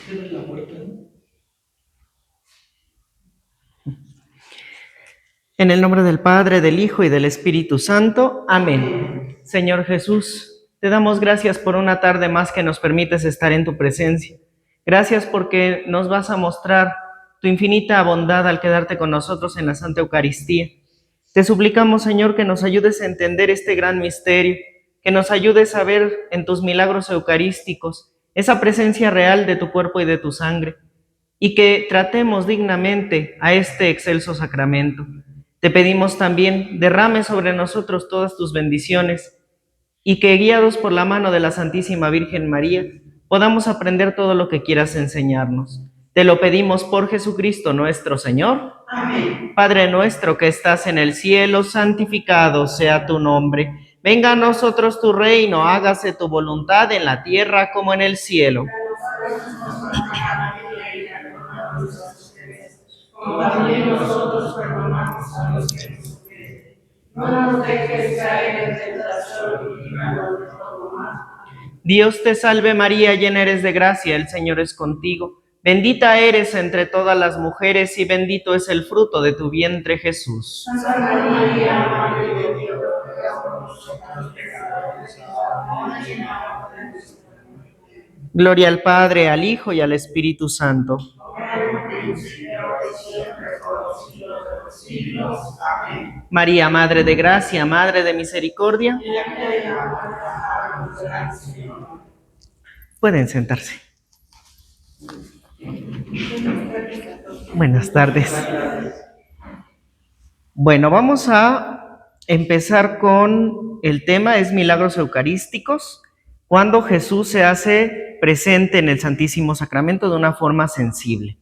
Cierra la puerta, ¿no? En el nombre del Padre, del Hijo y del Espíritu Santo. Amén. Señor Jesús, te damos gracias por una tarde más que nos permites estar en tu presencia. Gracias porque nos vas a mostrar tu infinita bondad al quedarte con nosotros en la Santa Eucaristía. Te suplicamos, Señor, que nos ayudes a entender este gran misterio, que nos ayudes a ver en tus milagros eucarísticos esa presencia real de tu cuerpo y de tu sangre, y que tratemos dignamente a este excelso sacramento. Te pedimos también, derrame sobre nosotros todas tus bendiciones y que, guiados por la mano de la Santísima Virgen María, podamos aprender todo lo que quieras enseñarnos. Te lo pedimos por Jesucristo nuestro Señor. Amén. Padre nuestro que estás en el cielo, santificado sea tu nombre. Venga a nosotros tu reino, hágase tu voluntad en la tierra como en el cielo. Como también nosotros perdonamos a los que nos ofenden. No nos dejes caer en tentación y líbranos de todo mal. Dios te salve María, llena eres de gracia, el Señor es contigo. Bendita eres entre todas las mujeres y bendito es el fruto de tu vientre, Jesús. Santa María, Madre de Dios, ruega por nosotros pecadores, ahora y en la hora de nuestra muerte. Gloria al Padre, al Hijo y al Espíritu Santo. María, Madre de Gracia, Madre de Misericordia. Pueden sentarse. Buenas tardes. Bueno, vamos a empezar con el tema, es milagros eucarísticos, cuando Jesús se hace presente en el Santísimo Sacramento de una forma sensible.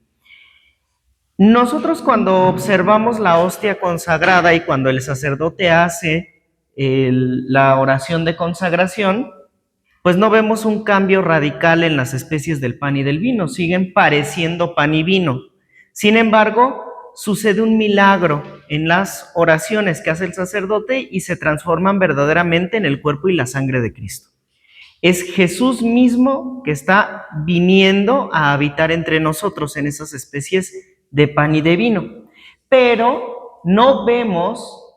Nosotros cuando observamos la hostia consagrada y cuando el sacerdote hace la oración de consagración, pues no vemos un cambio radical en las especies del pan y del vino, siguen pareciendo pan y vino. Sin embargo, sucede un milagro en las oraciones que hace el sacerdote y se transforman verdaderamente en el cuerpo y la sangre de Cristo. Es Jesús mismo que está viniendo a habitar entre nosotros en esas especies de pan y de vino. Pero no vemos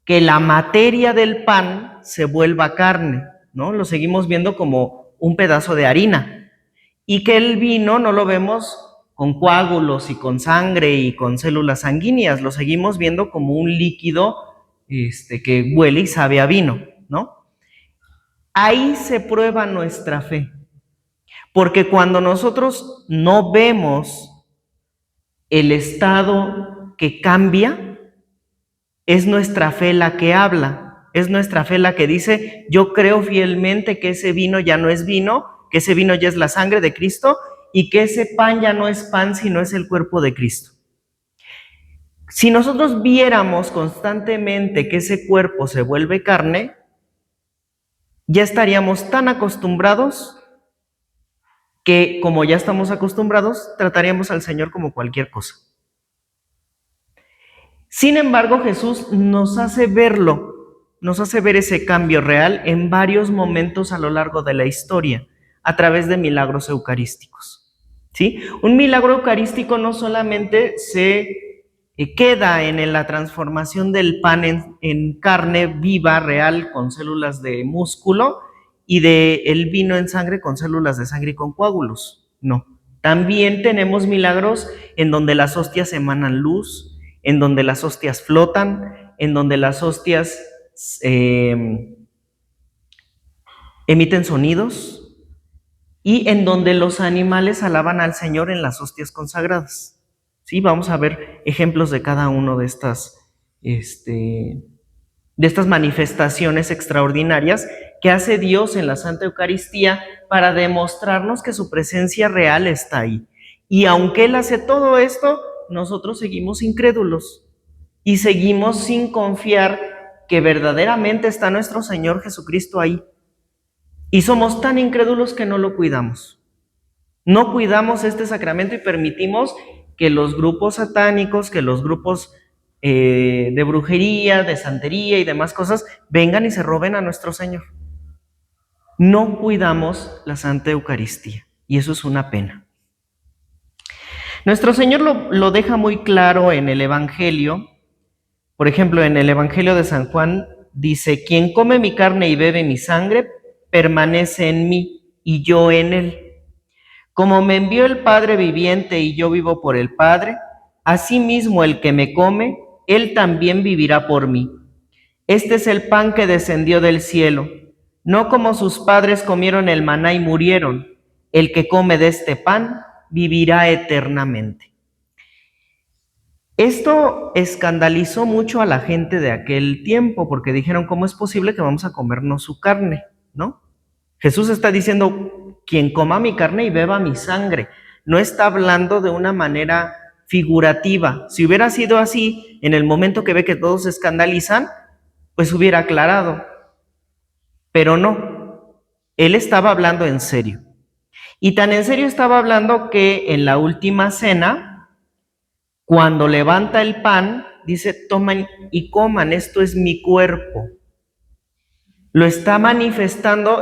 que la materia del pan se vuelva carne, ¿no? Lo seguimos viendo como un pedazo de harina. Y que el vino no lo vemos con coágulos y con sangre y con células sanguíneas, lo seguimos viendo como un líquido que huele y sabe a vino, ¿no? Ahí se prueba nuestra fe, porque cuando nosotros no vemos el estado que cambia, es nuestra fe la que habla, es nuestra fe la que dice, yo creo fielmente que ese vino ya no es vino, que ese vino ya es la sangre de Cristo y que ese pan ya no es pan, sino es el cuerpo de Cristo. Si nosotros viéramos constantemente que ese cuerpo se vuelve carne, ya estaríamos tan acostumbrados que, como ya estamos acostumbrados, trataríamos al Señor como cualquier cosa. Sin embargo, Jesús nos hace verlo, nos hace ver ese cambio real en varios momentos a lo largo de la historia, a través de milagros eucarísticos. ¿Sí? Un milagro eucarístico no solamente se queda en la transformación del pan en carne viva, real, con células de músculo, y del vino en sangre con células de sangre y con coágulos. No. También tenemos milagros en donde las hostias emanan luz, en donde las hostias flotan, en donde las hostias emiten sonidos y en donde los animales alaban al Señor en las hostias consagradas. ¿Sí? Vamos a ver ejemplos de cada uno de estas manifestaciones extraordinarias que hace Dios en la Santa Eucaristía para demostrarnos que su presencia real está ahí. Y aunque Él hace todo esto, nosotros seguimos incrédulos y seguimos sin confiar que verdaderamente está nuestro Señor Jesucristo ahí. Y somos tan incrédulos que no lo cuidamos. No cuidamos este sacramento y permitimos que los grupos satánicos, que los grupos de brujería, de santería y demás cosas vengan y se roben a nuestro Señor. No cuidamos la Santa Eucaristía y eso es una pena. Nuestro Señor lo deja muy claro en el Evangelio. Por ejemplo, en el Evangelio de San Juan dice: quien come mi carne y bebe mi sangre, permanece en mí y yo en él. Como me envió el Padre viviente y yo vivo por el Padre, asimismo el que me come, él también vivirá por mí. Este es el pan que descendió del cielo, no como sus padres comieron el maná y murieron. El que come de este pan vivirá eternamente. Esto escandalizó mucho a la gente de aquel tiempo, porque dijeron: ¿cómo es posible que vamos a comernos su carne? ¿No? Jesús está diciendo: quien coma mi carne y beba mi sangre. No está hablando de una manera figurativa. Si hubiera sido así, en el momento que ve que todos se escandalizan, pues hubiera aclarado. Pero no, él estaba hablando en serio. Y tan en serio estaba hablando que en la última cena, cuando levanta el pan, dice: tomen y coman, esto es mi cuerpo. Lo está manifestándolo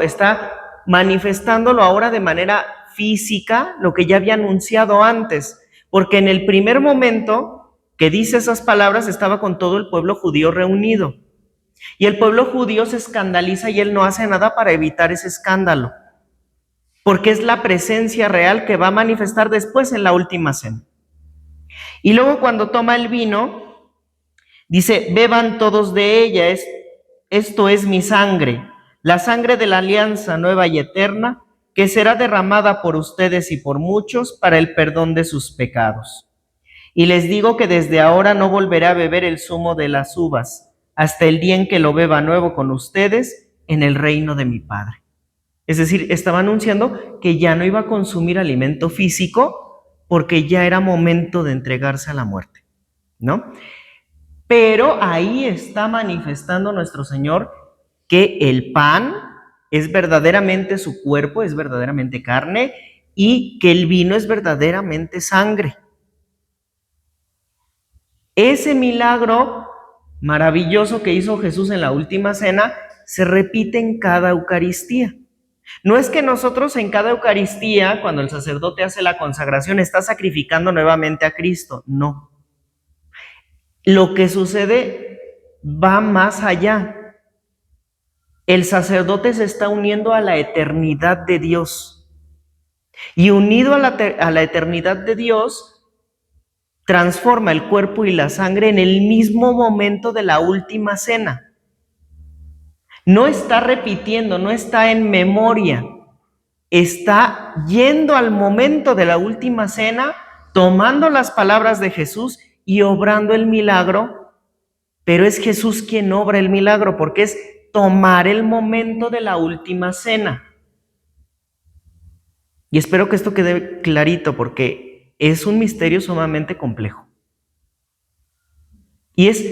ahora de manera física, lo que ya había anunciado antes, porque en el primer momento que dice esas palabras estaba con todo el pueblo judío reunido, y el pueblo judío se escandaliza y él no hace nada para evitar ese escándalo, porque es la presencia real que va a manifestar después en la última cena. Y luego cuando toma el vino, dice: beban todos de ella, esto es mi sangre, la sangre de la alianza nueva y eterna, que será derramada por ustedes y por muchos para el perdón de sus pecados. Y les digo que desde ahora no volveré a beber el zumo de las uvas, hasta el día en que lo beba nuevo con ustedes en el reino de mi Padre. Es decir, estaba anunciando que ya no iba a consumir alimento físico porque ya era momento de entregarse a la muerte, ¿no? Pero ahí está manifestando nuestro Señor que el pan es verdaderamente su cuerpo, es verdaderamente carne, y que el vino es verdaderamente sangre. Ese milagro maravilloso que hizo Jesús en la última cena se repite en cada Eucaristía. No es que nosotros en cada Eucaristía, cuando el sacerdote hace la consagración, está sacrificando nuevamente a Cristo. No. Lo que sucede va más allá. El sacerdote se está uniendo a la eternidad de Dios. Y unido a la eternidad de Dios, transforma el cuerpo y la sangre en el mismo momento de la última cena. No está repitiendo, no está en memoria. Está yendo al momento de la última cena, tomando las palabras de Jesús y obrando el milagro, pero es Jesús quien obra el milagro, porque es tomar el momento de la última cena. Y espero que esto quede clarito, porque es un misterio sumamente complejo. Y es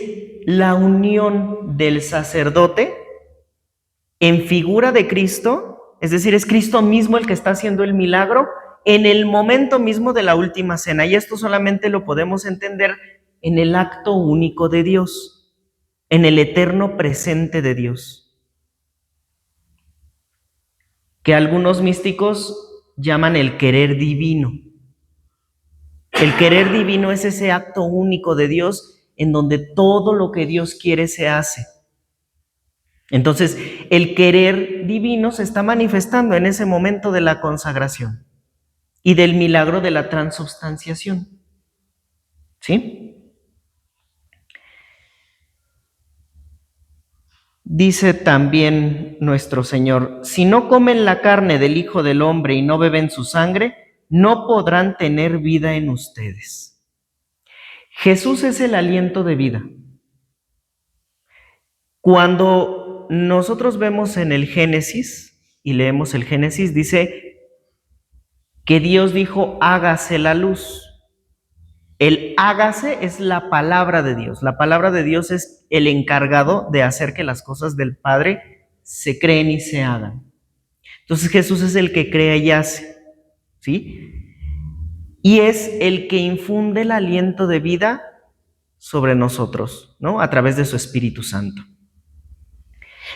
la unión del sacerdote en figura de Cristo, es decir, es Cristo mismo el que está haciendo el milagro en el momento mismo de la última cena. Y esto solamente lo podemos entender en el acto único de Dios, en el eterno presente de Dios, que algunos místicos llaman el querer divino. El querer divino es ese acto único de Dios en donde todo lo que Dios quiere se hace. Entonces, el querer divino se está manifestando en ese momento de la consagración y del milagro de la transubstanciación. ¿Sí? Dice también nuestro Señor: si no comen la carne del Hijo del Hombre y no beben su sangre, no podrán tener vida en ustedes. Jesús es el aliento de vida. Cuando nosotros vemos en el Génesis y leemos el Génesis, dice que Dios dijo: hágase la luz. El hágase es la palabra de Dios. La palabra de Dios es el encargado de hacer que las cosas del Padre se creen y se hagan. Entonces Jesús es el que crea y hace, ¿sí? Y es el que infunde el aliento de vida sobre nosotros, ¿no? A través de su Espíritu Santo.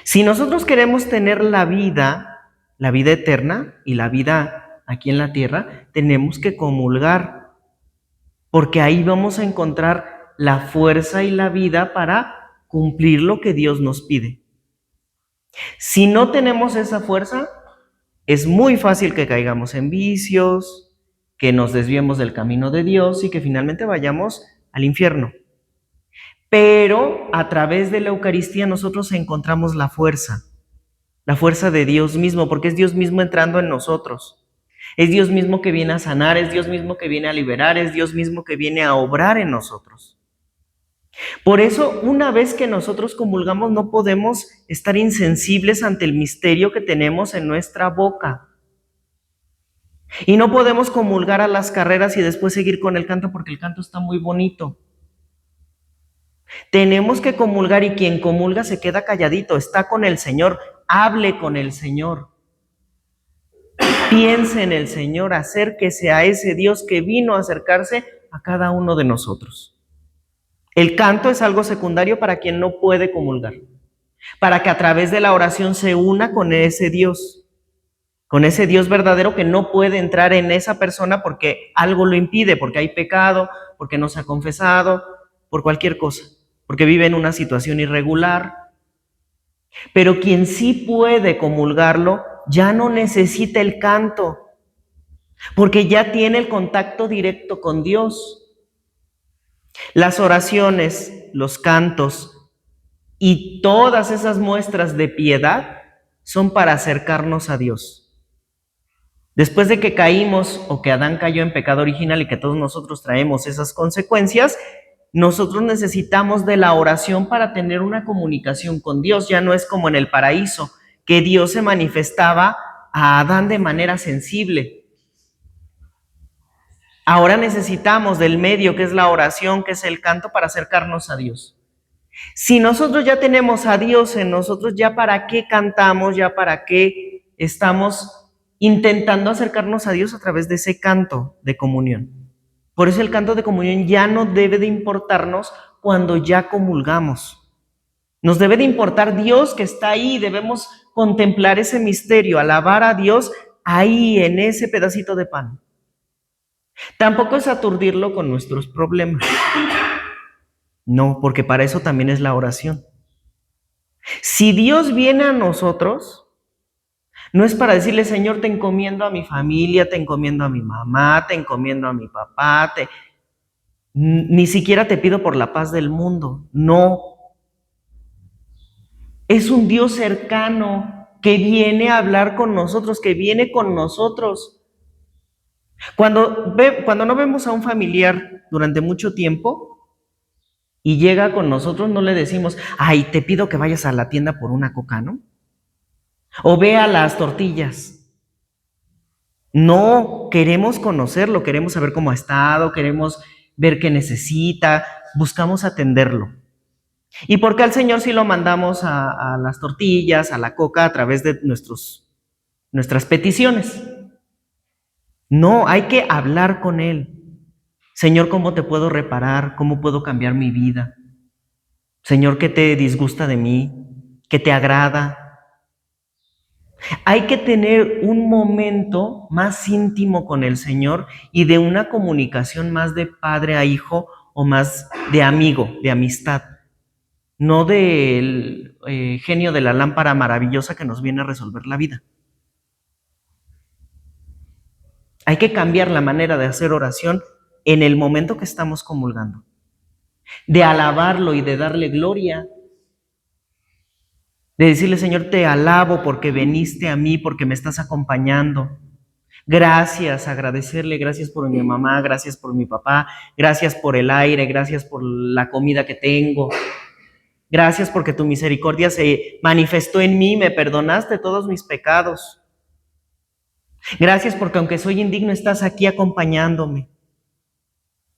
Si nosotros queremos tener la vida eterna y la vida aquí en la tierra, tenemos que comulgar. porque ahí vamos a encontrar la fuerza y la vida para cumplir lo que Dios nos pide. Si no tenemos esa fuerza, es muy fácil que caigamos en vicios, que nos desviemos del camino de Dios y que finalmente vayamos al infierno. Pero a través de la Eucaristía nosotros encontramos la fuerza de Dios mismo, porque es Dios mismo entrando en nosotros. Es Dios mismo que viene a sanar, es Dios mismo que viene a liberar, es Dios mismo que viene a obrar en nosotros. Por eso, una vez que nosotros comulgamos, no podemos estar insensibles ante el misterio que tenemos en nuestra boca. Y no podemos comulgar a las carreras y después seguir con el canto, porque el canto está muy bonito. Tenemos que comulgar, y quien comulga se queda calladito, está con el Señor, hable con el Señor. Piense en el Señor, acérquese a ese Dios que vino a acercarse a cada uno de nosotros. El canto es algo secundario para quien no puede comulgar, para que a través de la oración se una con ese Dios verdadero que no puede entrar en esa persona porque algo lo impide, porque hay pecado, porque no se ha confesado, por cualquier cosa, porque vive en una situación irregular. Pero quien sí puede comulgarlo ya no necesita el canto, porque ya tiene el contacto directo con Dios. Las oraciones, los cantos y todas esas muestras de piedad son para acercarnos a Dios. Después de que caímos o que Adán cayó en pecado original y que todos nosotros traemos esas consecuencias, nosotros necesitamos de la oración para tener una comunicación con Dios. Ya no es como en el paraíso, que Dios se manifestaba a Adán de manera sensible. Ahora necesitamos del medio, que es la oración, que es el canto, para acercarnos a Dios. Si nosotros ya tenemos a Dios en nosotros, ¿ya para qué cantamos? ¿Ya para qué estamos intentando acercarnos a Dios a través de ese canto de comunión? Por eso el canto de comunión ya no debe de importarnos cuando ya comulgamos. Nos debe de importar Dios que está ahí, debemos contemplar ese misterio, alabar a Dios ahí en ese pedacito de pan. Tampoco es aturdirlo con nuestros problemas. No, porque para eso también es la oración. Si Dios viene a nosotros, no es para decirle, Señor, te encomiendo a mi familia, te encomiendo a mi mamá, te encomiendo a mi papá, ni siquiera te pido por la paz del mundo. No. Es un Dios cercano que viene a hablar con nosotros, que viene con nosotros. Cuando no vemos a un familiar durante mucho tiempo y llega con nosotros, no le decimos, ay, te pido que vayas a la tienda por una coca, ¿no? O ve a las tortillas. No, queremos conocerlo, queremos saber cómo ha estado, queremos ver qué necesita, buscamos atenderlo. ¿Y por qué al Señor sí lo mandamos a las tortillas, a la coca, a través de nuestras peticiones? No, hay que hablar con Él. Señor, ¿cómo te puedo reparar? ¿Cómo puedo cambiar mi vida? Señor, ¿qué te disgusta de mí? ¿Qué te agrada? Hay que tener un momento más íntimo con el Señor y de una comunicación más de padre a hijo o más de amigo, de amistad, no del genio de la lámpara maravillosa que nos viene a resolver la vida. Hay que cambiar la manera de hacer oración en el momento que estamos comulgando, de alabarlo y de darle gloria, de decirle, Señor, te alabo porque viniste a mí, porque me estás acompañando. Gracias, agradecerle, gracias por mi mamá, gracias por mi papá, gracias por el aire, gracias por la comida que tengo. Gracias porque tu misericordia se manifestó en mí, me perdonaste todos mis pecados. Gracias porque aunque soy indigno, estás aquí acompañándome.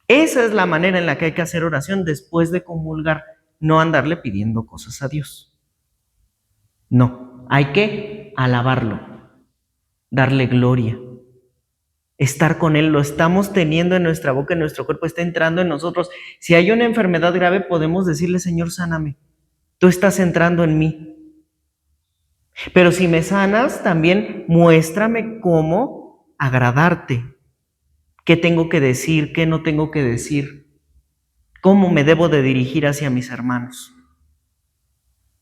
Esa es la manera en la que hay que hacer oración después de comulgar, no andarle pidiendo cosas a Dios. No, hay que alabarlo, darle gloria, estar con Él, lo estamos teniendo en nuestra boca, en nuestro cuerpo, está entrando en nosotros. Si hay una enfermedad grave, podemos decirle, Señor, sáname, tú estás entrando en mí. Pero si me sanas, también muéstrame cómo agradarte, qué tengo que decir, qué no tengo que decir, cómo me debo de dirigir hacia mis hermanos.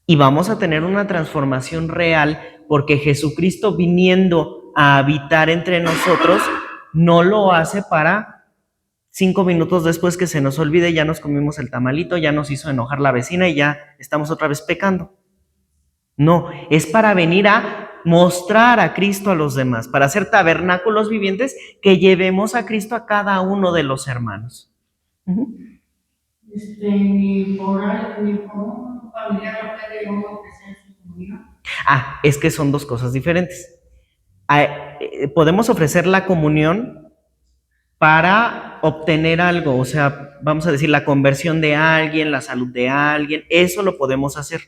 Y vamos a tener una transformación real porque Jesucristo, viniendo a habitar entre nosotros, no lo hace para 5 minutos después que se nos olvide, ya nos comimos el tamalito, ya nos hizo enojar la vecina y ya estamos otra vez pecando. No, es para venir a mostrar a Cristo a los demás, para hacer tabernáculos vivientes que llevemos a Cristo a cada uno de los hermanos. Ni por un familiar lo puede uno ofrecer su comunión. Es que son dos cosas diferentes. Podemos ofrecer la comunión para obtener algo, o sea, vamos a decir, la conversión de alguien, la salud de alguien, eso lo podemos hacer.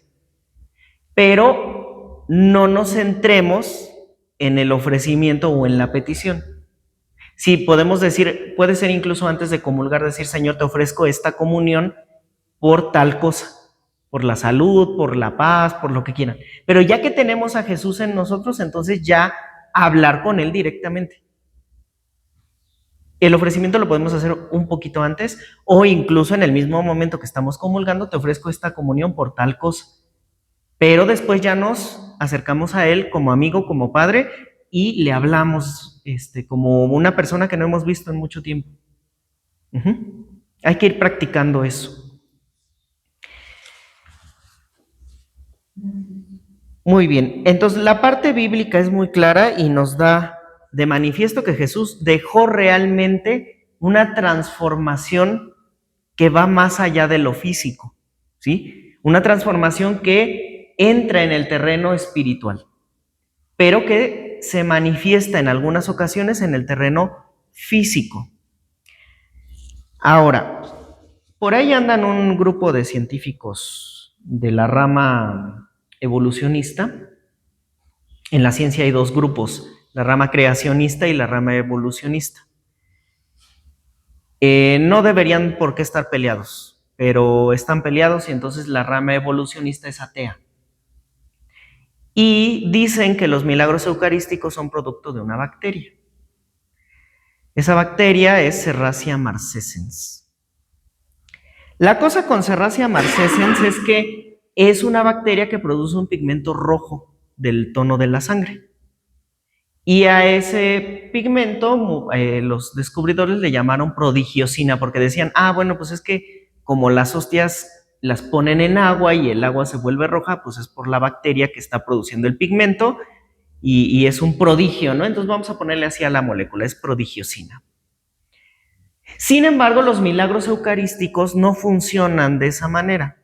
Pero no nos centremos en el ofrecimiento o en la petición. Sí, podemos decir, puede ser incluso antes de comulgar, decir, Señor, te ofrezco esta comunión por tal cosa, por la salud, por la paz, por lo que quieran. Pero ya que tenemos a Jesús en nosotros, entonces ya hablar con Él directamente. El ofrecimiento lo podemos hacer un poquito antes o incluso en el mismo momento que estamos comulgando, te ofrezco esta comunión por tal cosa. Pero después ya nos acercamos a Él como amigo, como padre, y le hablamos como una persona que no hemos visto en mucho tiempo. Hay que ir practicando eso. Muy bien, entonces la parte bíblica es muy clara y nos da de manifiesto que Jesús dejó realmente una transformación que va más allá de lo físico, ¿sí? Una transformación que entra en el terreno espiritual, pero que se manifiesta en algunas ocasiones en el terreno físico. Ahora, por ahí andan un grupo de científicos de la rama evolucionista. En la ciencia hay dos grupos, la rama creacionista y la rama evolucionista. No deberían por qué estar peleados, pero están peleados y entonces la rama evolucionista es atea. Y dicen que los milagros eucarísticos son producto de una bacteria. Esa bacteria es Serratia marcescens. La cosa con Serratia marcescens es que es una bacteria que produce un pigmento rojo del tono de la sangre. Y a ese pigmento los descubridores le llamaron prodigiosina porque decían, bueno, pues es que como las hostias las ponen en agua y el agua se vuelve roja, pues es por la bacteria que está produciendo el pigmento y es un prodigio, ¿no? Entonces vamos a ponerle así a la molécula, es prodigiosina. Sin embargo, los milagros eucarísticos no funcionan de esa manera.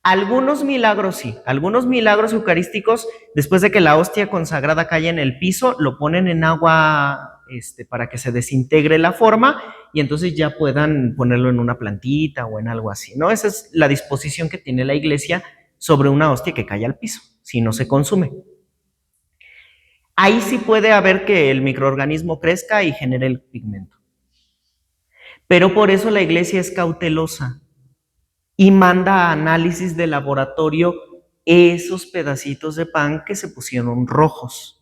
Algunos milagros sí, algunos milagros eucarísticos, después de que la hostia consagrada cae en el piso, lo ponen en agua para que se desintegre la forma y entonces ya puedan ponerlo en una plantita o en algo así, ¿no? Esa es la disposición que tiene la iglesia sobre una hostia que cae al piso, si no se consume. Ahí sí puede haber que el microorganismo crezca y genere el pigmento. Pero por eso la iglesia es cautelosa y manda a análisis de laboratorio esos pedacitos de pan que se pusieron rojos.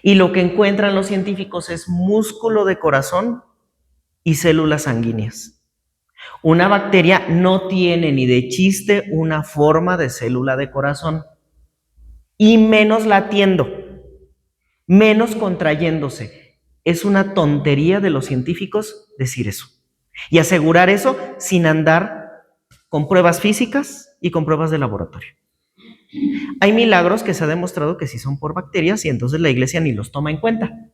Y lo que encuentran los científicos es músculo de corazón y células sanguíneas. Una bacteria no tiene ni de chiste una forma de célula de corazón, y menos latiendo, menos contrayéndose. Es una tontería de los científicos decir eso y asegurar eso sin andar con pruebas físicas y con pruebas de laboratorio. Hay milagros que se ha demostrado que sí son por bacterias y entonces la iglesia ni los toma en cuenta.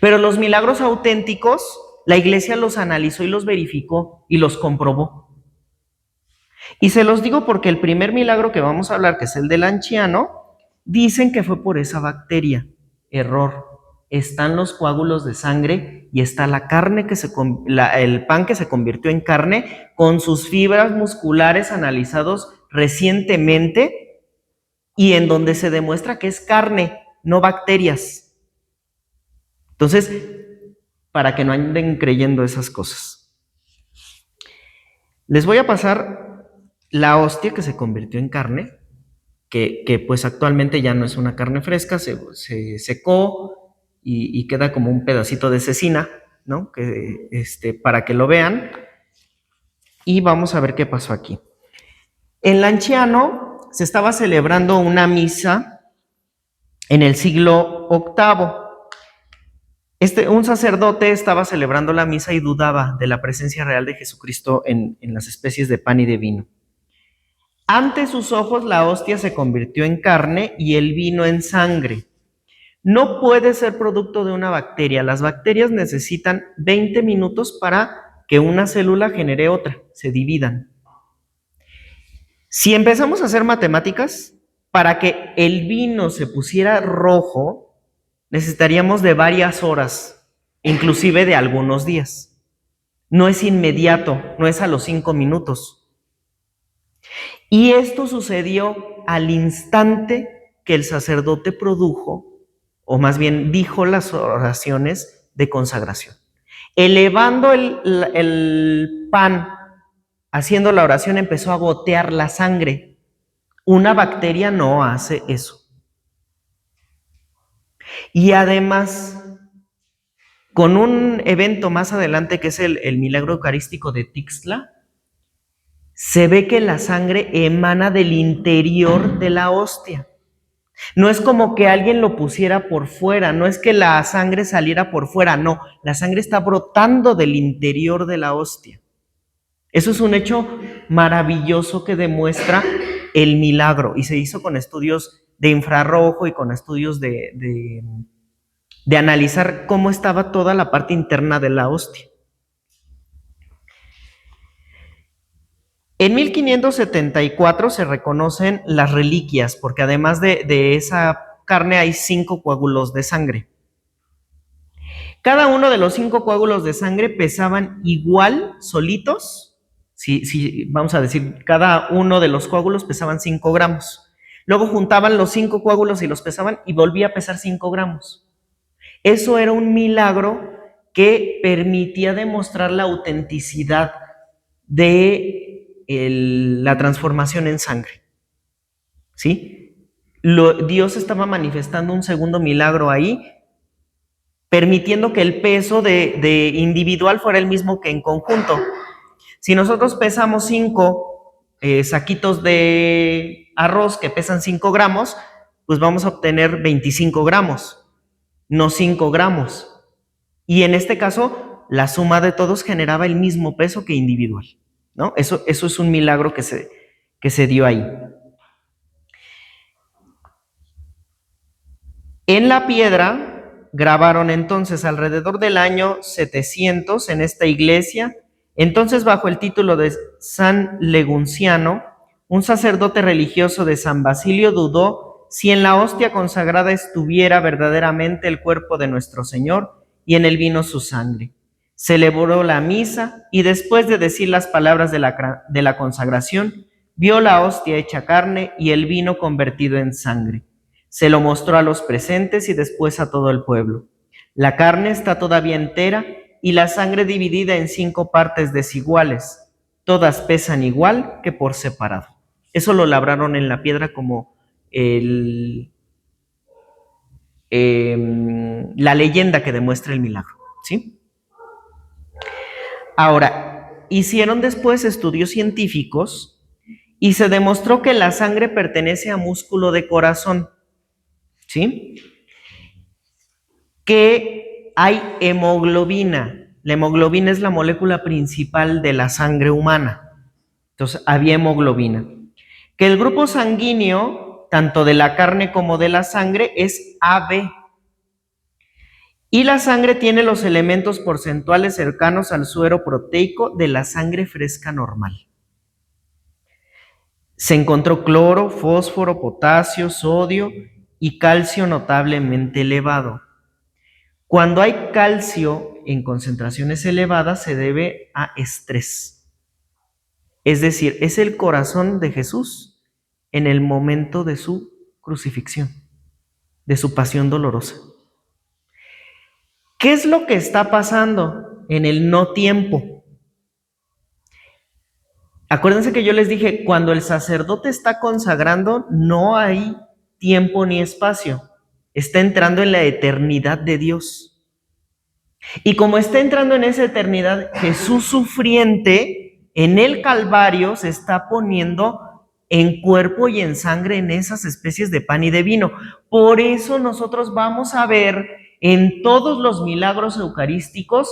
Pero los milagros auténticos, la iglesia los analizó y los verificó y los comprobó. Y se los digo porque el primer milagro que vamos a hablar, que es el del anciano, dicen que fue por esa bacteria. Error. Están los coágulos de sangre y está la carne el pan que se convirtió en carne con sus fibras musculares analizados recientemente y en donde se demuestra que es carne, no bacterias. Entonces, para que no anden creyendo esas cosas. Les voy a pasar la hostia que se convirtió en carne, que pues actualmente ya no es una carne fresca, se secó y queda como un pedacito de cecina, ¿no? Para que lo vean. Y vamos a ver qué pasó aquí. En Lanciano se estaba celebrando una misa en el siglo VIII. Un sacerdote estaba celebrando la misa y dudaba de la presencia real de Jesucristo en las especies de pan y de vino. Ante sus ojos la hostia se convirtió en carne y el vino en sangre. No puede ser producto de una bacteria. Las bacterias necesitan 20 minutos para que una célula genere otra, se dividan. Si empezamos a hacer matemáticas, para que el vino se pusiera rojo, necesitaríamos de varias horas, inclusive de algunos días. No es inmediato, no es a los 5 minutos. Y esto sucedió al instante que el sacerdote produjo, o más bien dijo las oraciones de consagración. Elevando el pan, haciendo la oración, empezó a gotear la sangre. Una bacteria no hace eso. Y además, con un evento más adelante que es el milagro eucarístico de Tixtla, se ve que la sangre emana del interior de la hostia. No es como que alguien lo pusiera por fuera, no es que la sangre saliera por fuera, no, la sangre está brotando del interior de la hostia. Eso es un hecho maravilloso que demuestra el milagro y se hizo con estudios de infrarrojo y con estudios de analizar cómo estaba toda la parte interna de la hostia. En 1574 se reconocen las reliquias, porque además de esa carne hay 5 coágulos de sangre. Cada uno de los 5 coágulos de sangre pesaban igual, solitos. Sí, vamos a decir, cada uno de los coágulos pesaban 5 gramos. Luego juntaban los 5 coágulos y los pesaban y volvía a pesar 5 gramos. Eso era un milagro que permitía demostrar la autenticidad de la transformación en sangre. ¿Sí? Dios estaba manifestando un segundo milagro ahí, permitiendo que el peso de individual fuera el mismo que en conjunto. Si nosotros pesamos 5 saquitos de arroz que pesan 5 gramos, pues vamos a obtener 25 gramos, no 5 gramos. Y en este caso, la suma de todos generaba el mismo peso que individual, ¿no? Eso es un milagro que se dio ahí. En la piedra grabaron entonces alrededor del año 700 en esta iglesia. Entonces, bajo el título de San Legunciano, un sacerdote religioso de San Basilio dudó si en la hostia consagrada estuviera verdaderamente el cuerpo de nuestro Señor y en el vino su sangre. Celebró la misa y después de decir las palabras de la consagración, vio la hostia hecha carne y el vino convertido en sangre. Se lo mostró a los presentes y después a todo el pueblo. La carne está todavía entera y la sangre dividida en 5 partes desiguales. Todas pesan igual que por separado. Eso lo labraron en la piedra como la leyenda que demuestra el milagro, ¿sí? Ahora, hicieron después estudios científicos y se demostró que la sangre pertenece a músculo de corazón, ¿sí? Que hay hemoglobina. La hemoglobina es la molécula principal de la sangre humana. Entonces, había hemoglobina. Que el grupo sanguíneo, tanto de la carne como de la sangre, es AB. Y la sangre tiene los elementos porcentuales cercanos al suero proteico de la sangre fresca normal. Se encontró cloro, fósforo, potasio, sodio y calcio notablemente elevado. Cuando hay calcio en concentraciones elevadas se debe a estrés. Es decir, es el corazón de Jesús en el momento de su crucifixión, de su pasión dolorosa. ¿Qué es lo que está pasando en el no tiempo? Acuérdense que yo les dije, cuando el sacerdote está consagrando, no hay tiempo ni espacio. está entrando en la eternidad de Dios. Y como está entrando en esa eternidad, Jesús sufriente en el Calvario se está poniendo en cuerpo y en sangre en esas especies de pan y de vino. Por eso nosotros vamos a ver en todos los milagros eucarísticos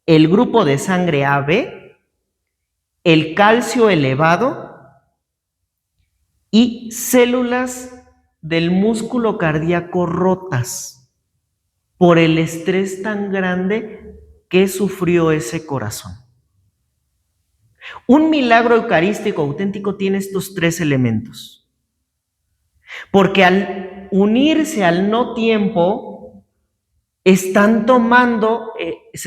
el grupo de sangre AB, el calcio elevado y células del músculo cardíaco rotas por el estrés tan grande que sufrió ese corazón. Un milagro eucarístico auténtico tiene estos tres elementos, porque al unirse al no tiempo, se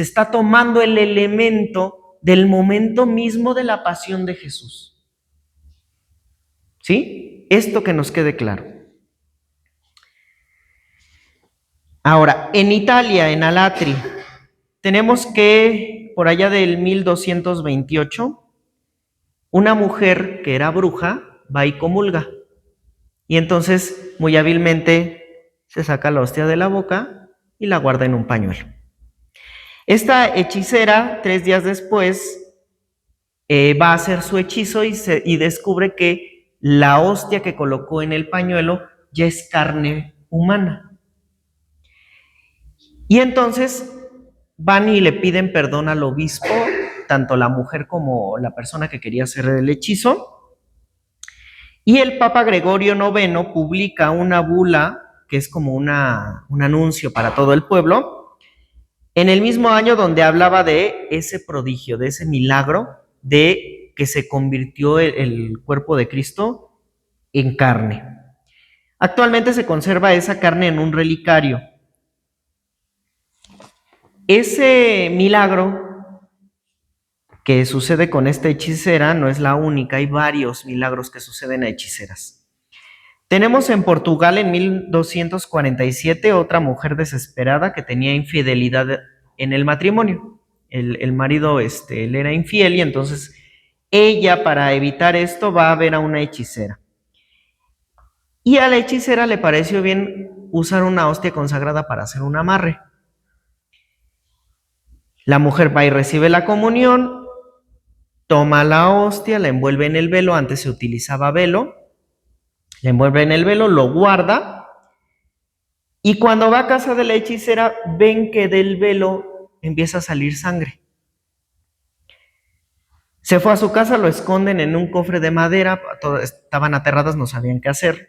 está tomando el elemento del momento mismo de la pasión de Jesús. ¿Sí? Esto que nos quede claro. Ahora, en Italia, en Alatri, tenemos que por allá del 1228, una mujer que era bruja va y comulga. Y entonces, muy hábilmente, se saca la hostia de la boca y la guarda en un pañuelo. Esta hechicera, 3 días después, va a hacer su hechizo y descubre que la hostia que colocó en el pañuelo ya es carne humana. Y entonces van y le piden perdón al obispo, tanto la mujer como la persona que quería hacer el hechizo. Y el Papa Gregorio IX publica una bula, que es como un anuncio para todo el pueblo, en el mismo año donde hablaba de ese prodigio, de ese milagro, de que se convirtió el cuerpo de Cristo en carne. Actualmente se conserva esa carne en un relicario. Ese milagro que sucede con esta hechicera no es la única, hay varios milagros que suceden a hechiceras. Tenemos en Portugal en 1247 otra mujer desesperada que tenía infidelidad en el matrimonio. El marido le era infiel y entonces ella, para evitar esto, va a ver a una hechicera. Y a la hechicera le pareció bien usar una hostia consagrada para hacer un amarre. La mujer va y recibe la comunión, toma la hostia, la envuelve en el velo, antes se utilizaba velo, la envuelve en el velo, lo guarda, y cuando va a casa de la hechicera, ven que del velo empieza a salir sangre. Se fue a su casa, lo esconden en un cofre de madera, estaban aterradas, no sabían qué hacer.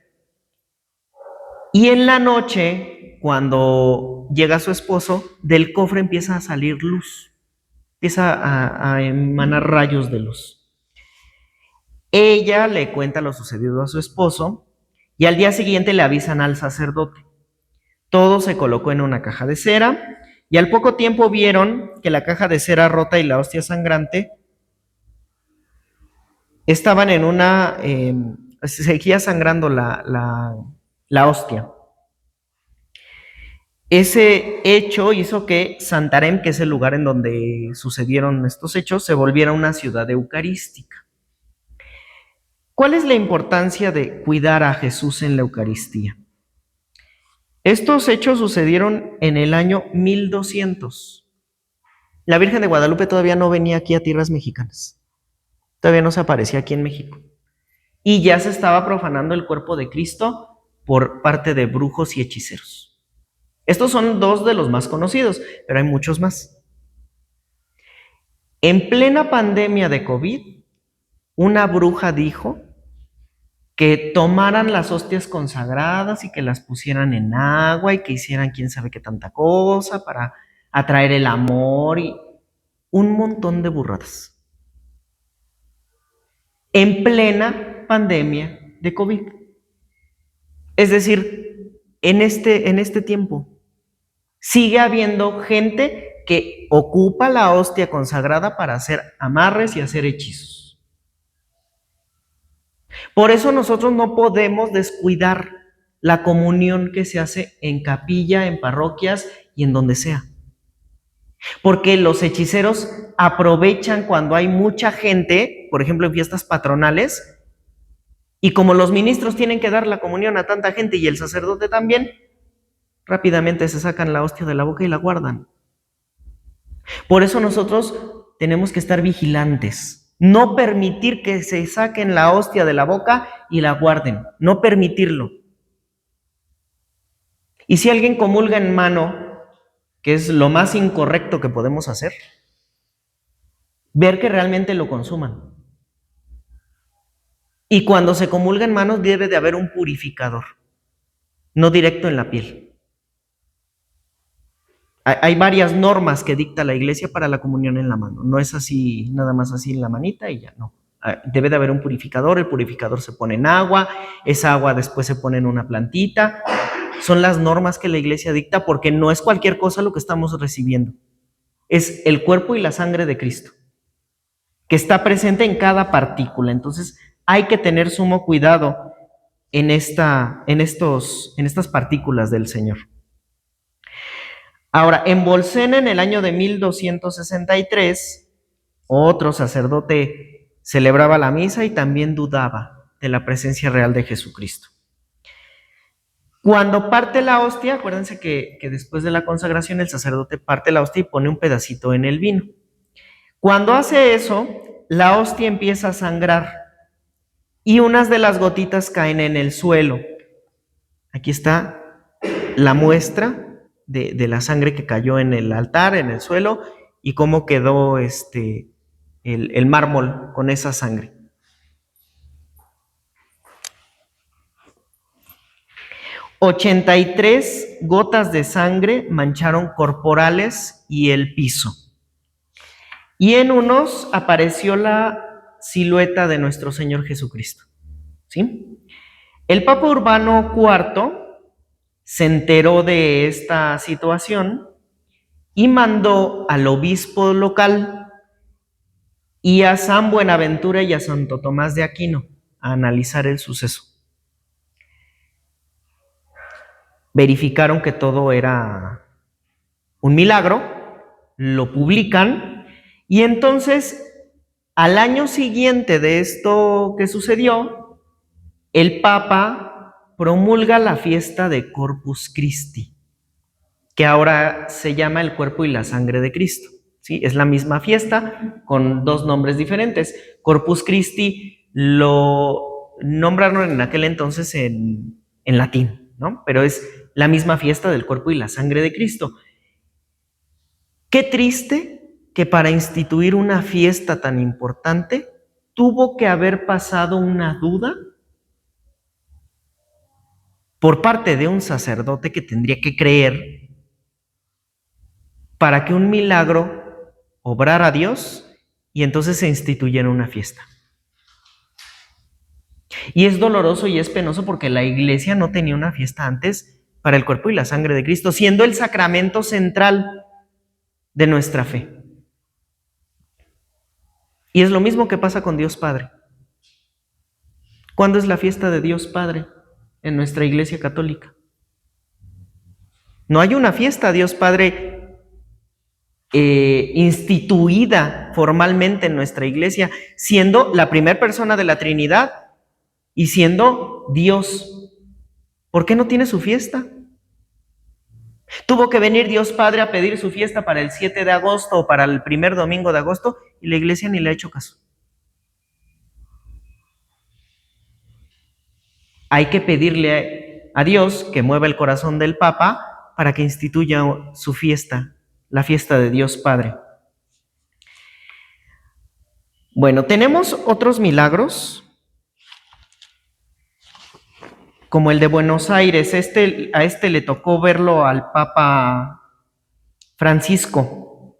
Y en la noche, cuando llega su esposo, del cofre empieza a salir luz, empieza a emanar rayos de luz. Ella le cuenta lo sucedido a su esposo y al día siguiente le avisan al sacerdote. Todo se colocó en una caja de cera y al poco tiempo vieron que la caja de cera rota y la hostia sangrante estaban en una... seguía sangrando la hostia. Ese hecho hizo que Santarém, que es el lugar en donde sucedieron estos hechos, se volviera una ciudad eucarística. ¿Cuál es la importancia de cuidar a Jesús en la Eucaristía? Estos hechos sucedieron en el año 1200. La Virgen de Guadalupe todavía no venía aquí a tierras mexicanas. Todavía no se aparecía aquí en México. Y ya se estaba profanando el cuerpo de Cristo por parte de brujos y hechiceros. Estos son 2 de los más conocidos, pero hay muchos más. En plena pandemia de COVID, una bruja dijo que tomaran las hostias consagradas y que las pusieran en agua y que hicieran quién sabe qué tanta cosa para atraer el amor y un montón de burradas. En plena pandemia de COVID. Es decir, en este tiempo sigue habiendo gente que ocupa la hostia consagrada para hacer amarres y hacer hechizos. Por eso nosotros no podemos descuidar la comunión que se hace en capilla, en parroquias y en donde sea. Porque los hechiceros aprovechan cuando hay mucha gente, por ejemplo en fiestas patronales, y como los ministros tienen que dar la comunión a tanta gente y el sacerdote también, rápidamente se sacan la hostia de la boca y la guardan. Por eso nosotros tenemos que estar vigilantes, no permitir que se saquen la hostia de la boca y la guarden, no permitirlo. Y si alguien comulga en mano, que es lo más incorrecto que podemos hacer, ver que realmente lo consuman. Y cuando se comulga en manos debe de haber un purificador, no directo en la piel. Hay varias normas que dicta la iglesia para la comunión en la mano. No es así, nada más así en la manita y ya no. Debe de haber un purificador, el purificador se pone en agua, esa agua después se pone en una plantita. Son las normas que la iglesia dicta porque no es cualquier cosa lo que estamos recibiendo. Es el cuerpo y la sangre de Cristo, que está presente en cada partícula. Entonces hay que tener sumo cuidado en estas partículas del Señor. Ahora, en Bolsena, en el año de 1263, otro sacerdote celebraba la misa y también dudaba de la presencia real de Jesucristo. Cuando parte la hostia, acuérdense que después de la consagración el sacerdote parte la hostia y pone un pedacito en el vino. Cuando hace eso, la hostia empieza a sangrar y unas de las gotitas caen en el suelo. Aquí está la muestra de la sangre que cayó en el altar, en el suelo, y cómo quedó el mármol con esa sangre. $83 gotas de sangre mancharon corporales y el piso. Y en unos apareció la silueta de nuestro Señor Jesucristo. ¿Sí? El Papa Urbano IV se enteró de esta situación y mandó al obispo local y a San Buenaventura y a Santo Tomás de Aquino a analizar el suceso. Verificaron que todo era un milagro, lo publican y entonces al año siguiente de esto que sucedió, el Papa promulga la fiesta de Corpus Christi, que ahora se llama el cuerpo y la sangre de Cristo. ¿Sí? Es la misma fiesta con dos nombres diferentes. Corpus Christi lo nombraron en aquel entonces en latín, ¿no? Pero es la misma fiesta del cuerpo y la sangre de Cristo. Qué triste que para instituir una fiesta tan importante tuvo que haber pasado una duda por parte de un sacerdote que tendría que creer para que un milagro obrara a Dios y entonces se instituyera una fiesta. Y es doloroso y es penoso porque la iglesia no tenía una fiesta antes para el cuerpo y la sangre de Cristo, siendo el sacramento central de nuestra fe. Y es lo mismo que pasa con Dios Padre. ¿Cuándo es la fiesta de Dios Padre en nuestra iglesia católica? No hay una fiesta a Dios Padre instituida formalmente en nuestra iglesia, siendo la primera persona de la Trinidad y siendo Dios. ¿Por qué no tiene su fiesta? Tuvo que venir Dios Padre a pedir su fiesta para el 7 de agosto o para el primer domingo de agosto y la iglesia ni le ha hecho caso. Hay que pedirle a Dios que mueva el corazón del Papa para que instituya su fiesta, la fiesta de Dios Padre. Bueno, tenemos otros milagros, como el de Buenos Aires. A este le tocó verlo al Papa Francisco.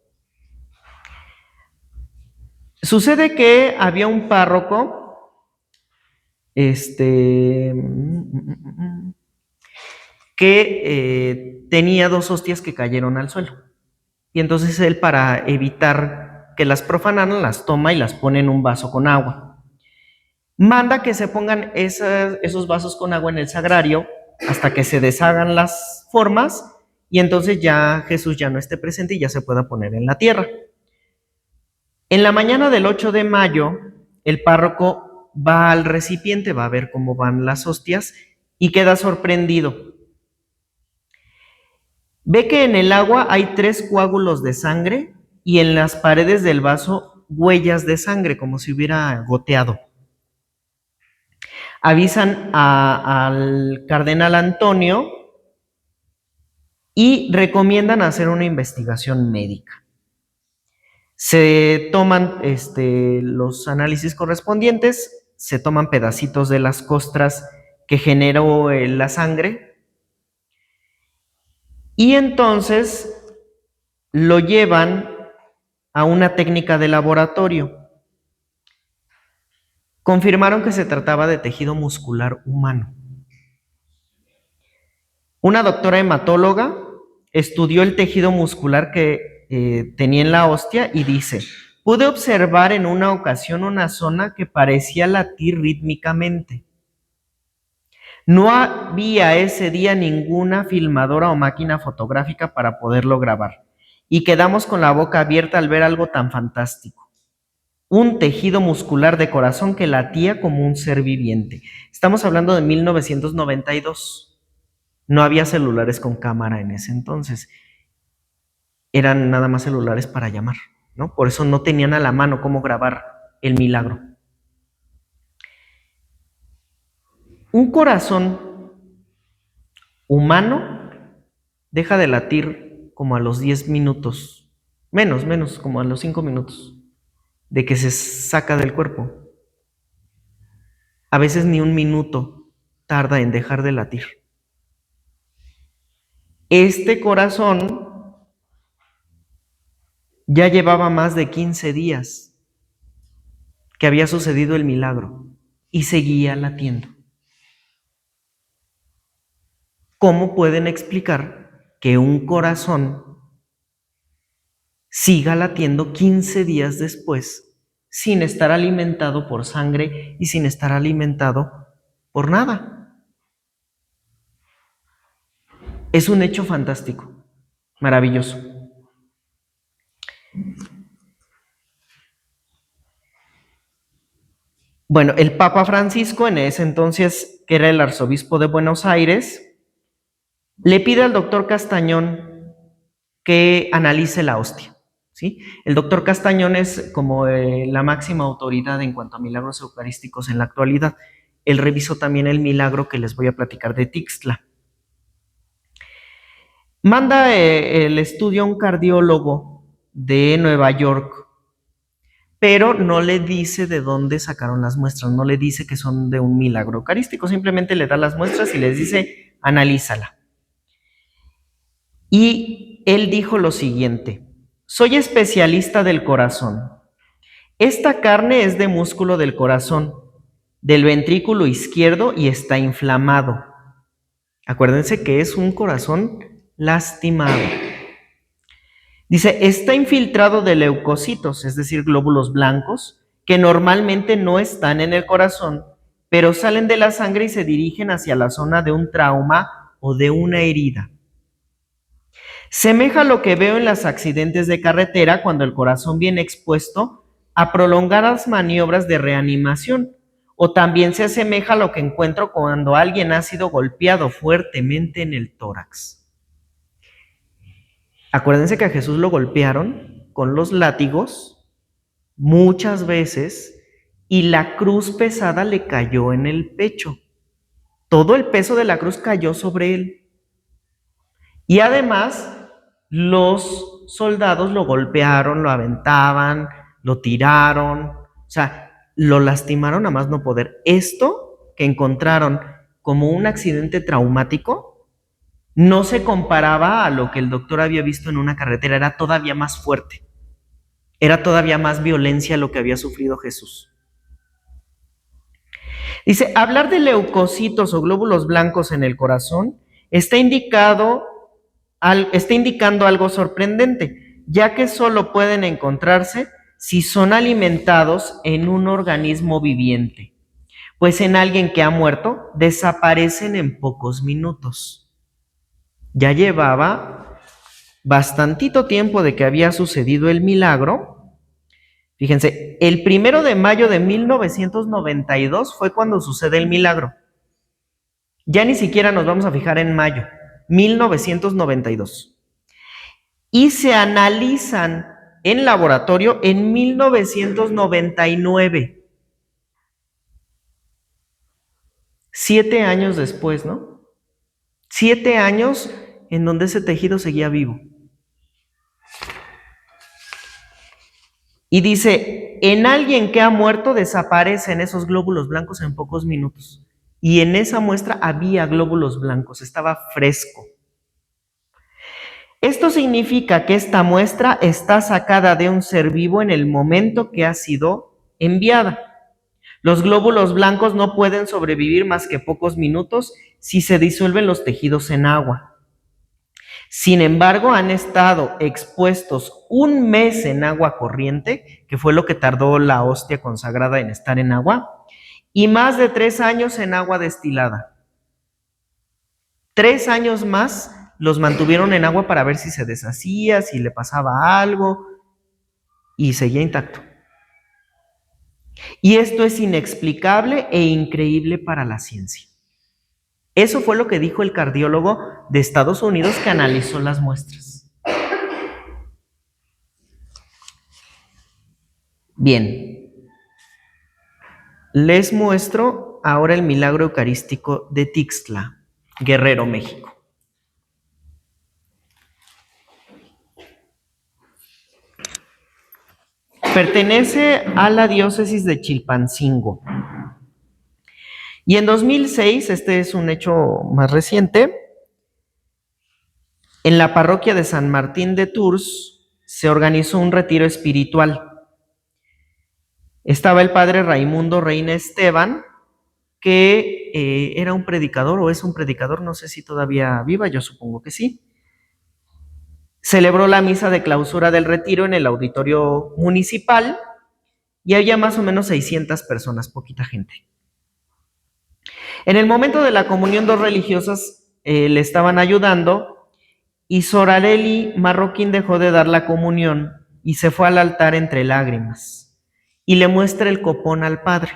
Sucede que había un párroco, que tenía 2 hostias que cayeron al suelo. Y entonces él, para evitar que las profanaran, las toma y las pone en un vaso con agua. Manda que se pongan esos vasos con agua en el sagrario hasta que se deshagan las formas y entonces ya Jesús ya no esté presente y ya se pueda poner en la tierra. En la mañana del 8 de mayo, el párroco va al recipiente, va a ver cómo van las hostias y queda sorprendido. Ve que en el agua hay 3 coágulos de sangre y en las paredes del vaso huellas de sangre, como si hubiera goteado. Avisan al cardenal Antonio y recomiendan hacer una investigación médica. Se toman los análisis correspondientes, se toman pedacitos de las costras que generó la sangre y entonces lo llevan a una técnica de laboratorio. Confirmaron que se trataba de tejido muscular humano. Una doctora hematóloga estudió el tejido muscular que tenía en la hostia y dice: pude observar en una ocasión una zona que parecía latir rítmicamente. No había ese día ninguna filmadora o máquina fotográfica para poderlo grabar. Y quedamos con la boca abierta al ver algo tan fantástico. Un tejido muscular de corazón que latía como un ser viviente. Estamos hablando de 1992. No había celulares con cámara en ese entonces. Eran nada más celulares para llamar, ¿no? Por eso no tenían a la mano cómo grabar el milagro. Un corazón humano deja de latir como a los 10 minutos, menos, como a los 5 minutos de que se saca del cuerpo. A veces ni un minuto tarda en dejar de latir. Este corazón ya llevaba más de 15 días que había sucedido el milagro y seguía latiendo. ¿Cómo pueden explicar que un corazón siga latiendo 15 días después sin estar alimentado por sangre y sin estar alimentado por nada? Es un hecho fantástico, maravilloso. Bueno, el Papa Francisco, en ese entonces, que era el arzobispo de Buenos Aires, le pide al doctor Castañón que analice la hostia, ¿sí? El doctor Castañón es como la máxima autoridad en cuanto a milagros eucarísticos en la actualidad. Él revisó también el milagro que les voy a platicar de Tixtla. Manda el estudio a un cardiólogo de Nueva York, pero no le dice de dónde sacaron las muestras, no le dice que son de un milagro eucarístico, simplemente le da las muestras y les dice: analízala. Y él dijo lo siguiente: soy especialista del corazón. Esta carne es de músculo del corazón, del ventrículo izquierdo, y está inflamado. Acuérdense que es un corazón lastimado. Dice, está infiltrado de leucocitos, es decir, glóbulos blancos, que normalmente no están en el corazón, pero salen de la sangre y se dirigen hacia la zona de un trauma o de una herida. Semeja a lo que veo en los accidentes de carretera cuando el corazón viene expuesto a prolongadas maniobras de reanimación, o también se asemeja a lo que encuentro cuando alguien ha sido golpeado fuertemente en el tórax. Acuérdense que a Jesús lo golpearon con los látigos muchas veces y la cruz pesada le cayó en el pecho. Todo el peso de la cruz cayó sobre él. Y además, los soldados lo golpearon, lo aventaban, lo tiraron, o sea, lo lastimaron a más no poder. Esto que encontraron como un accidente traumático no se comparaba a lo que el doctor había visto en una carretera, era todavía más fuerte, era todavía más violencia lo que había sufrido Jesús. Dice, hablar de leucocitos o glóbulos blancos en el corazón está indicando algo sorprendente, ya que solo pueden encontrarse si son alimentados en un organismo viviente, pues en alguien que ha muerto desaparecen en pocos minutos. Ya llevaba bastantito tiempo de que había sucedido el milagro. Fíjense, el 1 de mayo de 1992 fue cuando sucede el milagro. Ya ni siquiera nos vamos a fijar en mayo, 1992. y se analizan en laboratorio en 1999. 7 años después, ¿no? 7 años en donde ese tejido seguía vivo. Y dice, en alguien que ha muerto desaparecen esos glóbulos blancos en pocos minutos. Y en esa muestra había glóbulos blancos, estaba fresco. Esto significa que esta muestra está sacada de un ser vivo en el momento que ha sido enviada. Los glóbulos blancos no pueden sobrevivir más que pocos minutos si se disuelven los tejidos en agua. Sin embargo, han estado expuestos 1 mes en agua corriente, que fue lo que tardó la hostia consagrada en estar en agua, y más de 3 años en agua destilada. 3 años más los mantuvieron en agua para ver si se deshacía, si le pasaba algo, y seguía intacto. Y esto es inexplicable e increíble para la ciencia. Eso fue lo que dijo el cardiólogo de Estados Unidos que analizó las muestras. Bien, les muestro ahora el milagro eucarístico de Tixtla, Guerrero, México. Pertenece a la diócesis de Chilpancingo. Y en 2006, este es un hecho más reciente, en la parroquia de San Martín de Tours se organizó un retiro espiritual. Estaba el padre Raimundo Reina Esteban, que era un predicador o es un predicador, no sé si todavía viva, yo supongo que sí. Celebró la misa de clausura del retiro en el auditorio municipal y había más o menos 600 personas, poquita gente. En el momento de la comunión, 2 religiosas le estaban ayudando y Sorareli Marroquín dejó de dar la comunión y se fue al altar entre lágrimas y le muestra el copón al padre.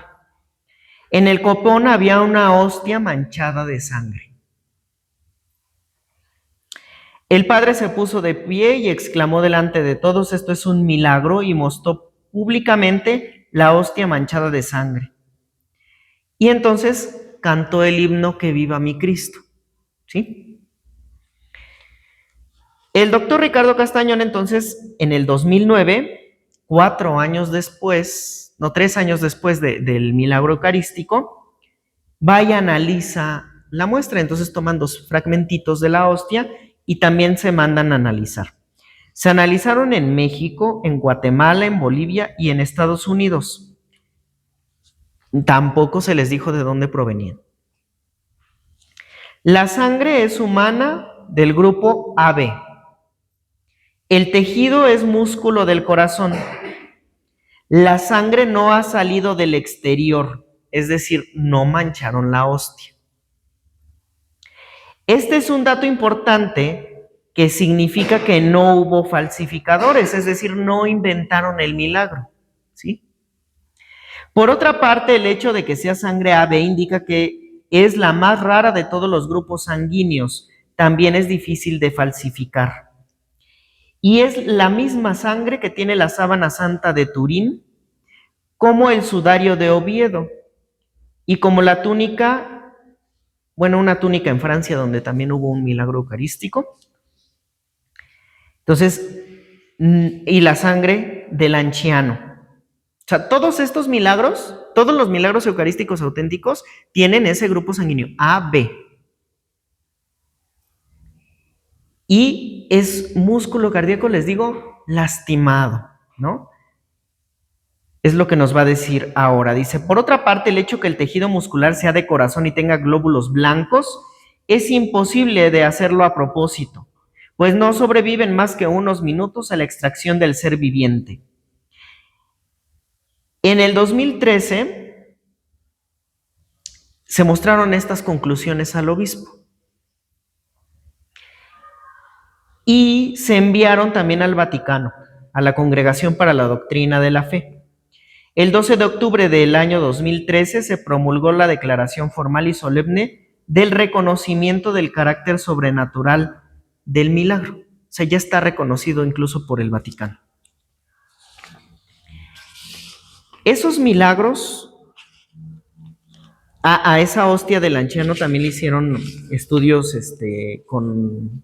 En el copón había una hostia manchada de sangre. El padre se puso de pie y exclamó delante de todos, esto es un milagro, y mostró públicamente la hostia manchada de sangre. Y entonces cantó el himno Que viva mi Cristo, ¿sí? El doctor Ricardo Castañón entonces, en el 2009, 4 años después, no 3 años después del milagro eucarístico, va y analiza la muestra. Entonces toman 2 fragmentitos de la hostia y también se mandan a analizar. Se analizaron en México, en Guatemala, en Bolivia y en Estados Unidos. Tampoco se les dijo de dónde provenían. La sangre es humana del grupo AB. El tejido es músculo del corazón. La sangre no ha salido del exterior, es decir, no mancharon la hostia. Este es un dato importante que significa que no hubo falsificadores, es decir, no inventaron el milagro, ¿sí? Por otra parte, el hecho de que sea sangre AB indica que es la más rara de todos los grupos sanguíneos. También es difícil de falsificar. Y es la misma sangre que tiene la sábana santa de Turín, como el sudario de Oviedo, y como la túnica, bueno, una túnica en Francia donde también hubo un milagro eucarístico. Entonces, y la sangre del anciano. O sea, todos estos milagros, todos los milagros eucarísticos auténticos tienen ese grupo sanguíneo, AB. Y es músculo cardíaco, les digo, lastimado, ¿no? Es lo que nos va a decir ahora. Dice, por otra parte, el hecho que el tejido muscular sea de corazón y tenga glóbulos blancos es imposible de hacerlo a propósito, pues no sobreviven más que unos minutos a la extracción del ser viviente. En el 2013 se mostraron estas conclusiones al obispo y se enviaron también al Vaticano, a la Congregación para la Doctrina de la Fe. El 12 de octubre del año 2013 se promulgó la declaración formal y solemne del reconocimiento del carácter sobrenatural del milagro, sea, ya está reconocido incluso por el Vaticano. Esos milagros, a esa hostia del anciano también le hicieron estudios con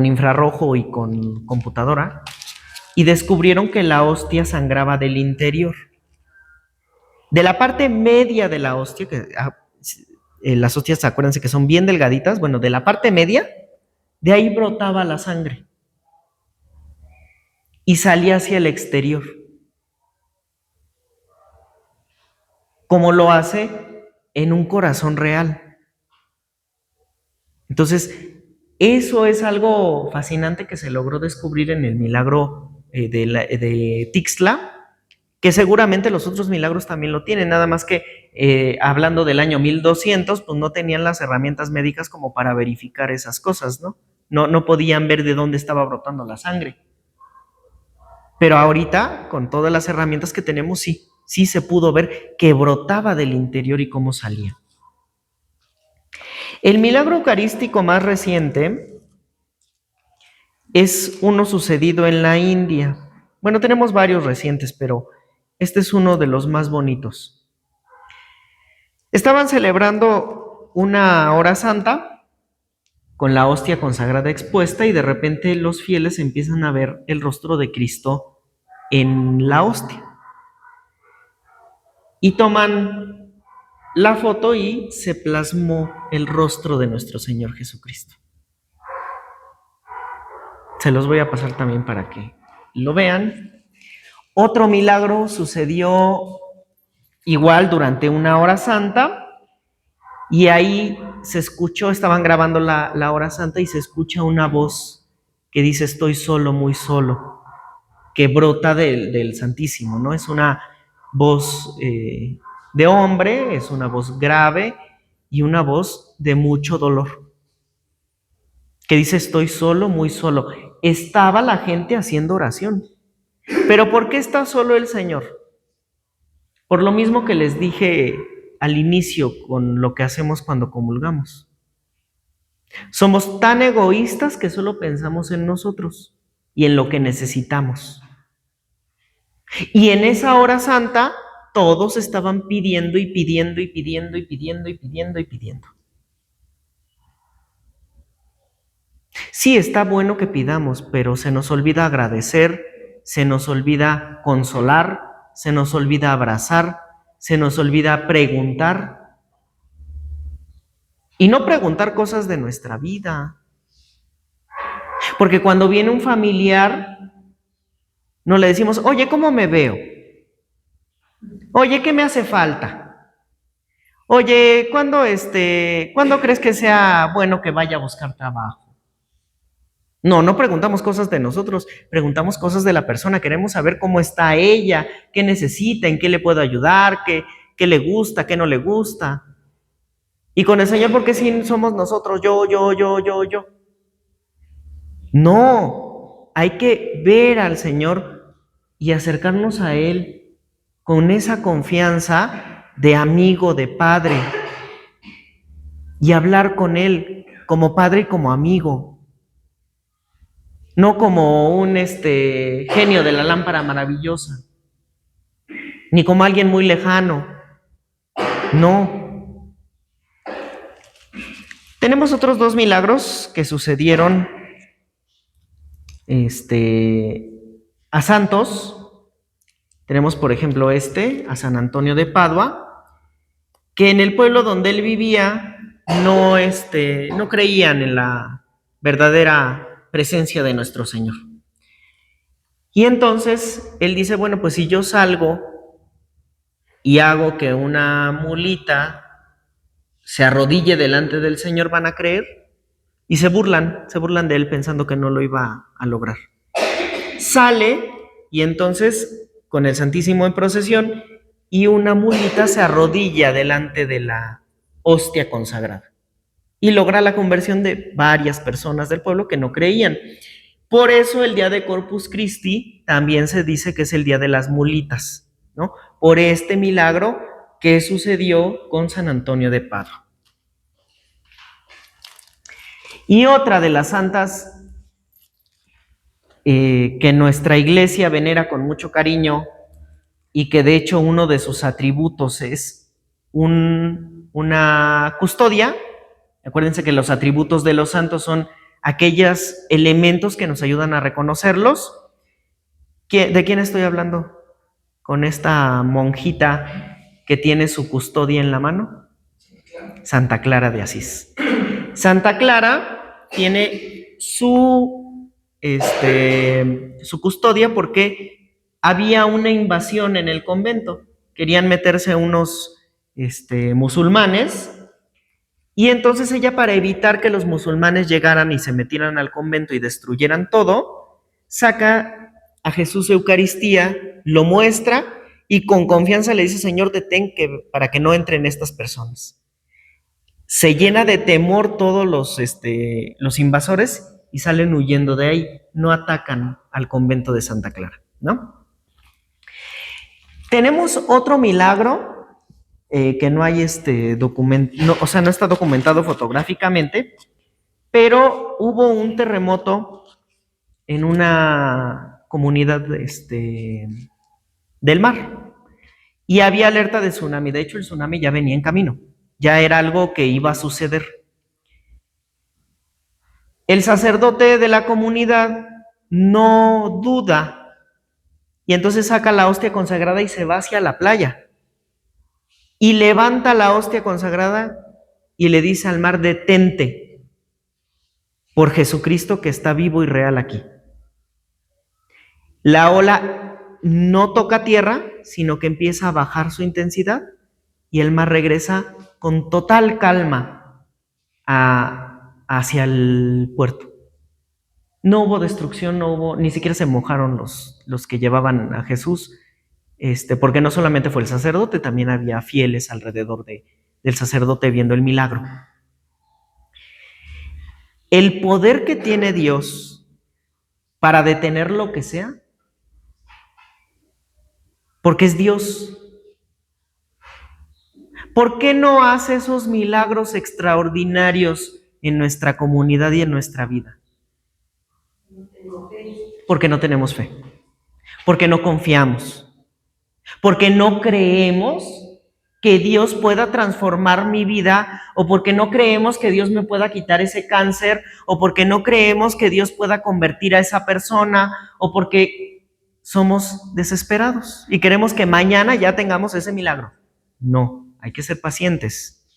infrarrojo y con computadora, y descubrieron que la hostia sangraba del interior. De la parte media de la hostia, que las hostias, acuérdense que son bien delgaditas, bueno, de la parte media, de ahí brotaba la sangre y salía hacia el exterior, como lo hace en un corazón real. Entonces, eso es algo fascinante que se logró descubrir en el milagro de Tixla, que seguramente los otros milagros también lo tienen, nada más que hablando del año 1200, pues no tenían las herramientas médicas como para verificar esas cosas, ¿no? No podían ver de dónde estaba brotando la sangre. Pero ahorita, con todas las herramientas que tenemos, sí se pudo ver que brotaba del interior y cómo salía. El milagro eucarístico más reciente es uno sucedido en la India. Bueno, tenemos varios recientes, pero este es uno de los más bonitos. Estaban celebrando una hora santa con la hostia consagrada expuesta y de repente los fieles empiezan a ver el rostro de Cristo en la hostia. Y toman la foto y se plasmó el rostro de nuestro Señor Jesucristo. Se los voy a pasar también para que lo vean. Otro milagro sucedió igual durante una hora santa y ahí se escuchó, estaban grabando la hora santa y se escucha una voz que dice: estoy solo, muy solo, que brota del Santísimo, ¿no? Es una voz de hombre, es una voz grave y una voz de mucho dolor, que dice: estoy solo, muy solo. Estaba la gente haciendo oración. ¿Pero por qué está solo el Señor? Por lo mismo que les dije al inicio con lo que hacemos cuando comulgamos. Somos tan egoístas que solo pensamos en nosotros y en lo que necesitamos. Y en esa hora santa, todos estaban pidiendo y pidiendo y pidiendo y pidiendo y pidiendo y pidiendo. Sí, está bueno que pidamos, pero se nos olvida agradecer, se nos olvida consolar, se nos olvida abrazar, se nos olvida preguntar. Y no preguntar cosas de nuestra vida. Porque cuando viene un familiar, no le decimos: oye, ¿cómo me veo? Oye, ¿qué me hace falta? Oye, ¿cuándo crees que sea bueno que vaya a buscar trabajo? No preguntamos cosas de nosotros, preguntamos cosas de la persona. Queremos saber cómo está ella, qué necesita, en qué le puedo ayudar, qué le gusta, qué no le gusta. Y con el Señor, ¿por qué si somos nosotros? Yo. No, hay que ver al Señor y acercarnos a Él con esa confianza de amigo, de padre, y hablar con Él como padre y como amigo. No como un genio de la lámpara maravillosa, ni como alguien muy lejano. No. Tenemos otros dos milagros que sucedieron a santos. Tenemos, por ejemplo, a San Antonio de Padua, que en el pueblo donde él vivía no creían en la verdadera presencia de nuestro Señor. Y entonces él dice: bueno, pues si yo salgo y hago que una mulita se arrodille delante del Señor, van a creer. Y se burlan de él pensando que no lo iba a lograr. Sale y entonces con el Santísimo en procesión y una mulita se arrodilla delante de la hostia consagrada y logra la conversión de varias personas del pueblo que no creían. Por eso el día de Corpus Christi también se dice que es el día de las mulitas, ¿no? Por este milagro que sucedió con San Antonio de Padua. Y otra de las santas que nuestra iglesia venera con mucho cariño y que de hecho uno de sus atributos es una custodia. Acuérdense que los atributos de los santos son aquellos elementos que nos ayudan a reconocerlos. ¿De quién estoy hablando? Con esta monjita que tiene su custodia en la mano. Santa Clara de Asís. Santa Clara tiene su custodia porque había una invasión en el convento. Querían meterse unos musulmanes, y entonces ella, para evitar que los musulmanes llegaran y se metieran al convento y destruyeran todo, saca a Jesús Eucaristía, lo muestra y con confianza le dice: Señor, detén para que no entren estas personas. Se llena de temor todos los invasores y salen huyendo de ahí. No atacan al convento de Santa Clara, ¿no? Tenemos otro milagro que no hay no está documentado fotográficamente, pero hubo un terremoto en una comunidad del mar y había alerta de tsunami. De hecho, el tsunami ya venía en camino, ya era algo que iba a suceder. El sacerdote de la comunidad no duda y entonces saca la hostia consagrada y se va hacia la playa y levanta la hostia consagrada y le dice al mar: detente, por Jesucristo que está vivo y real aquí. La ola no toca tierra, sino que empieza a bajar su intensidad y el mar regresa con total calma hacia el puerto. No hubo destrucción, ni siquiera se mojaron los que llevaban a Jesús, porque no solamente fue el sacerdote, también había fieles alrededor del sacerdote viendo el milagro. El poder que tiene Dios para detener lo que sea, porque es Dios. ¿Por qué no hace esos milagros extraordinarios en nuestra comunidad y en nuestra vida? Porque no tenemos fe, porque no confiamos, porque no creemos que Dios pueda transformar mi vida, o porque no creemos que Dios me pueda quitar ese cáncer, o porque no creemos que Dios pueda convertir a esa persona, o porque somos desesperados y queremos que mañana ya tengamos ese milagro. No, hay que ser pacientes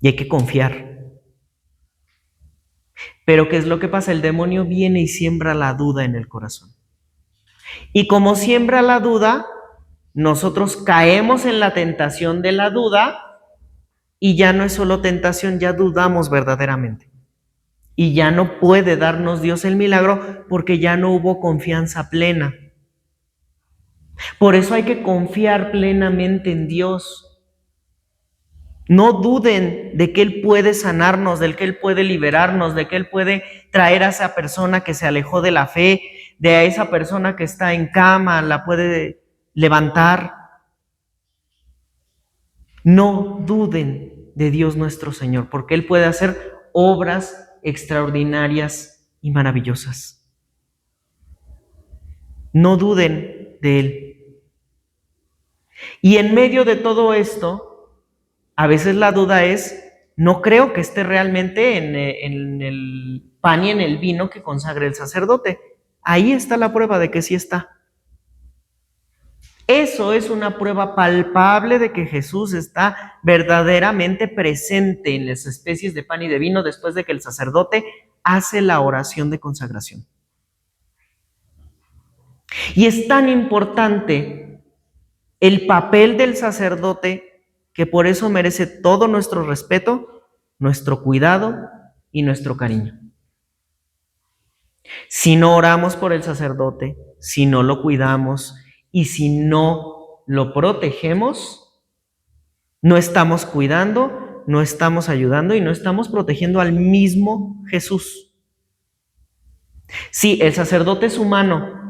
y hay que confiar. Pero ¿qué es lo que pasa? El demonio viene y siembra la duda en el corazón. Y como siembra la duda, nosotros caemos en la tentación de la duda y ya no es solo tentación, ya dudamos verdaderamente. Y ya no puede darnos Dios el milagro porque ya no hubo confianza plena. Por eso hay que confiar plenamente en Dios. No duden de que Él puede sanarnos, de que Él puede liberarnos, de que Él puede traer a esa persona que se alejó de la fe, de a esa persona que está en cama, la puede levantar. No duden de Dios nuestro Señor, porque Él puede hacer obras extraordinarias y maravillosas. No duden de Él. Y en medio de todo esto, a veces la duda es: no creo que esté realmente en el pan y en el vino que consagre el sacerdote. Ahí está la prueba de que sí está. Eso es una prueba palpable de que Jesús está verdaderamente presente en las especies de pan y de vino después de que el sacerdote hace la oración de consagración. Y es tan importante el papel del sacerdote que por eso merece todo nuestro respeto, nuestro cuidado y nuestro cariño. Si no oramos por el sacerdote, si no lo cuidamos y si no lo protegemos, no estamos cuidando, no estamos ayudando y no estamos protegiendo al mismo Jesús. Sí, el sacerdote es humano,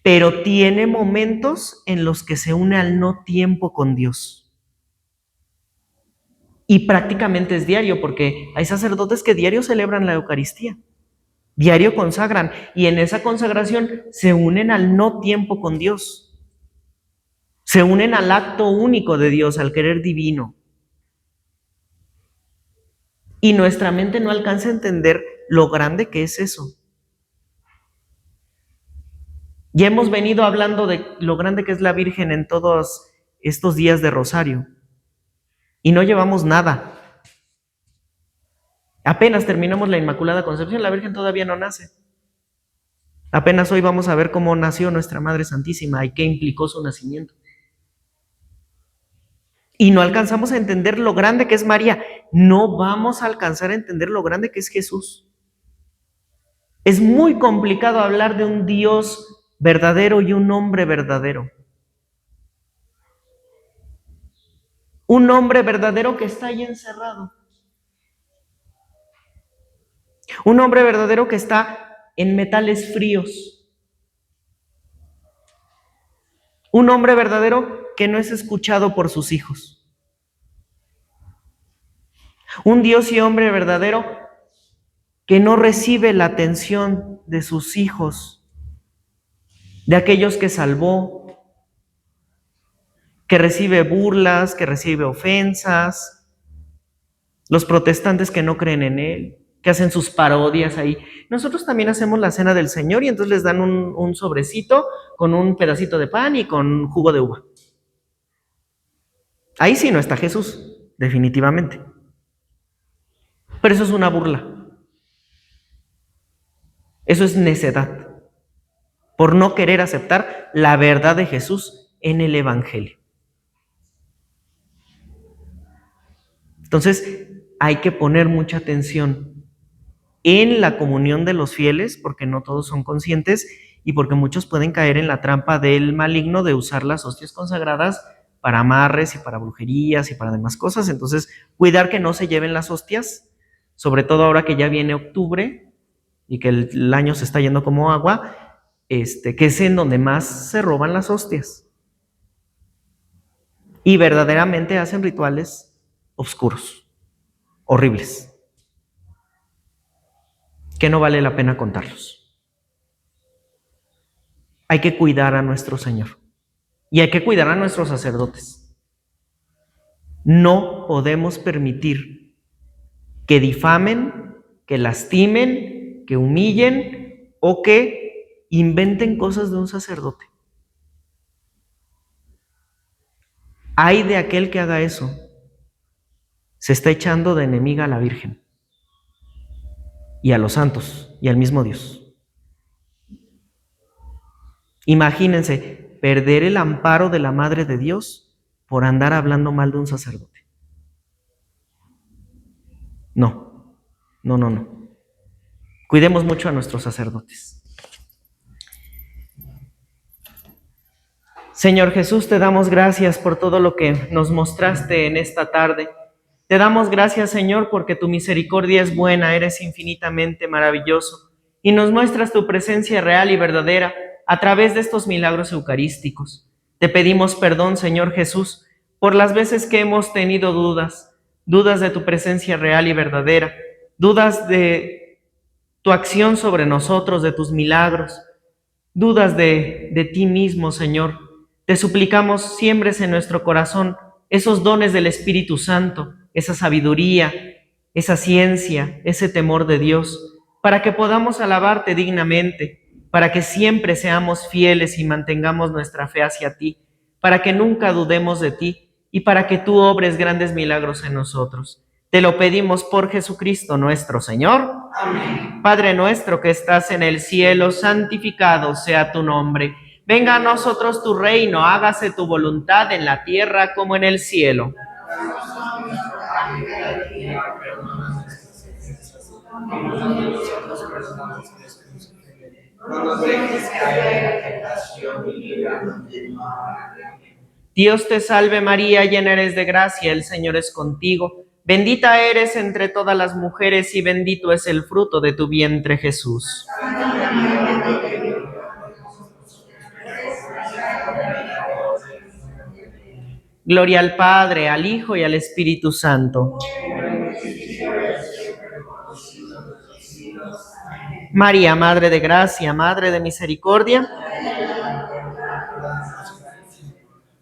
pero tiene momentos en los que se une al no tiempo con Dios. Y prácticamente es diario, porque hay sacerdotes que diario celebran la Eucaristía. Diario consagran y en esa consagración se unen al no tiempo con Dios. Se unen al acto único de Dios, al querer divino. Y nuestra mente no alcanza a entender lo grande que es eso. Ya hemos venido hablando de lo grande que es la Virgen en todos estos días de Rosario. Y no llevamos nada. Apenas terminamos la Inmaculada Concepción, la Virgen todavía no nace. Apenas hoy vamos a ver cómo nació nuestra Madre Santísima y qué implicó su nacimiento. Y no alcanzamos a entender lo grande que es María. No vamos a alcanzar a entender lo grande que es Jesús. Es muy complicado hablar de un Dios verdadero y un hombre verdadero. Un hombre verdadero que está ahí encerrado. Un hombre verdadero que está en metales fríos. Un hombre verdadero que no es escuchado por sus hijos. Un Dios y hombre verdadero que no recibe la atención de sus hijos, de aquellos que salvó, que recibe burlas, que recibe ofensas, los protestantes que no creen en él, que hacen sus parodias ahí. Nosotros también hacemos la cena del Señor y entonces les dan un sobrecito con un pedacito de pan y con jugo de uva. Ahí sí no está Jesús, definitivamente. Pero eso es una burla. Eso es necedad, por no querer aceptar la verdad de Jesús en el Evangelio. Entonces, hay que poner mucha atención en la comunión de los fieles, porque no todos son conscientes y porque muchos pueden caer en la trampa del maligno de usar las hostias consagradas para amarres y para brujerías y para demás cosas. Entonces, cuidar que no se lleven las hostias, sobre todo ahora que ya viene octubre y que el año se está yendo como agua, que es en donde más se roban las hostias. Y verdaderamente hacen rituales oscuros, horribles, que no vale la pena contarlos. Hay que cuidar a nuestro Señor y hay que cuidar a nuestros sacerdotes. No podemos permitir que difamen, que lastimen, que humillen o que inventen cosas de un sacerdote. Ay de aquel que haga eso. Se está echando de enemiga a la Virgen y a los santos y al mismo Dios. Imagínense perder el amparo de la Madre de Dios por andar hablando mal de un sacerdote. No. Cuidemos mucho a nuestros sacerdotes. Señor Jesús, te damos gracias por todo lo que nos mostraste en esta tarde. Te damos gracias, Señor, porque tu misericordia es buena, eres infinitamente maravilloso y nos muestras tu presencia real y verdadera a través de estos milagros eucarísticos. Te pedimos perdón, Señor Jesús, por las veces que hemos tenido dudas de tu presencia real y verdadera, dudas de tu acción sobre nosotros, de tus milagros, dudas de ti mismo, Señor. Te suplicamos siembres en nuestro corazón esos dones del Espíritu Santo, esa sabiduría, esa ciencia, ese temor de Dios, para que podamos alabarte dignamente, para que siempre seamos fieles y mantengamos nuestra fe hacia ti, para que nunca dudemos de ti y para que tú obres grandes milagros en nosotros. Te lo pedimos por Jesucristo nuestro Señor. Amén. Padre nuestro que estás en el cielo, santificado sea tu nombre. Venga a nosotros tu reino, hágase tu voluntad en la tierra como en el cielo. No nos dejes caer en la tentación y líbranos del mal. Dios te salve María, llena eres de gracia, el Señor es contigo. Bendita eres entre todas las mujeres y bendito es el fruto de tu vientre, Jesús. Gloria al Padre, al Hijo y al Espíritu Santo. María, Madre de Gracia, Madre de Misericordia.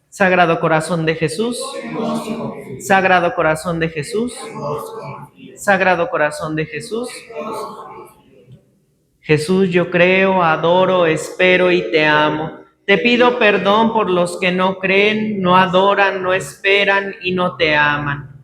Sagrado Corazón de Jesús. Sagrado Corazón de Jesús. Sagrado Corazón de Jesús. Jesús, yo creo, adoro, espero y te amo. Te pido perdón por los que no creen, no adoran, no esperan y no te aman.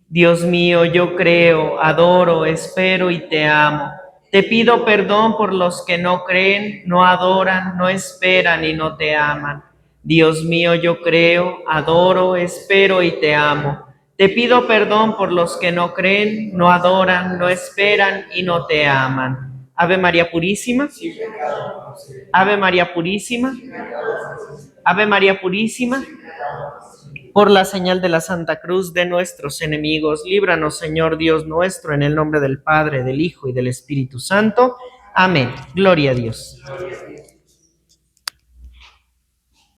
Dios mío, yo creo, adoro, espero y te amo. Te pido perdón por los que no creen, no adoran, no esperan y no te aman. Dios mío, yo creo, adoro, espero y te amo. Te pido perdón por los que no creen, no adoran, no esperan y no te aman. Ave María Purísima. Ave María Purísima. Ave María Purísima. Por la señal de la Santa Cruz de nuestros enemigos, líbranos, Señor Dios nuestro, en el nombre del Padre, del Hijo y del Espíritu Santo. Amén. Gloria a Dios.